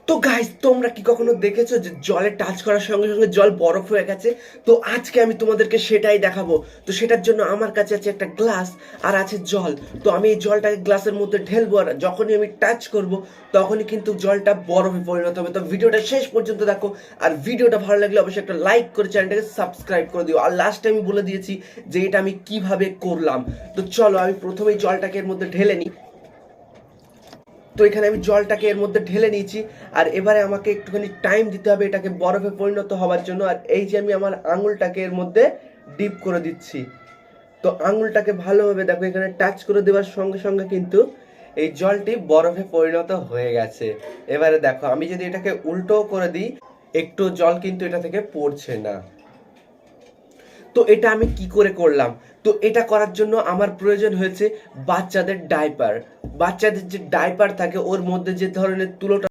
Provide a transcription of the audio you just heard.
তো গাইস, তোমরা কি কখনো দেখেছো যে জলে টাচ করার সঙ্গে সঙ্গে জল বরফ হয়ে গেছে? তো আজকে আমি তোমাদেরকে সেটাই দেখাবো। তো সেটার জন্য আমার কাছে আছে একটা গ্লাস আর আছে জল। তো আমি এই জলটাকে গ্লাসের মধ্যে ঢেলবো, আর যখনই আমি টাচ করব তখনই কিন্তু জলটা বরফে পরিণত হবে। তো ভিডিওটা শেষ পর্যন্ত দেখো, আর ভিডিওটা ভালো লাগলে অবশ্যই একটা লাইক করে চ্যানেলটাকে সাবস্ক্রাইব করে দিও। আর লাস্টে আমি বলে দিয়েছি যে এটা আমি কিভাবে করলাম। তো চলো আমি প্রথমেই জলটাকে এর মধ্যে ঢেলে নিই। তো এখানে আমি জলটাকে এর মধ্যে ঢেলে নিয়েছি, আর এবারে আমাকে একটুখানি টাইম দিতে হবে এটাকে বরফে পরিণত হওয়ার জন্য। আর এই যে আমি আমার আঙুলটাকে এর মধ্যে ডিপ করে দিচ্ছি। তো আঙুলটাকে ভালোভাবে দেখো, এখানে টাচ করে দেওয়ার সঙ্গে সঙ্গে কিন্তু এই জলটি বরফে পরিণত হয়ে গেছে। এবারে দেখো, আমি যদি এটাকে উল্টো করে দিই, একটু জল কিন্তু এটা থেকে পড়ছে না। তো এটা আমি কি করে করলাম? তো এটা করার জন্য আমার প্রয়োজন হয়েছে বাচ্চাদের ডাইপার। বাচ্চাদের যে ডাইপার থাকে ওর মধ্যে যে ধরনের তুলোটা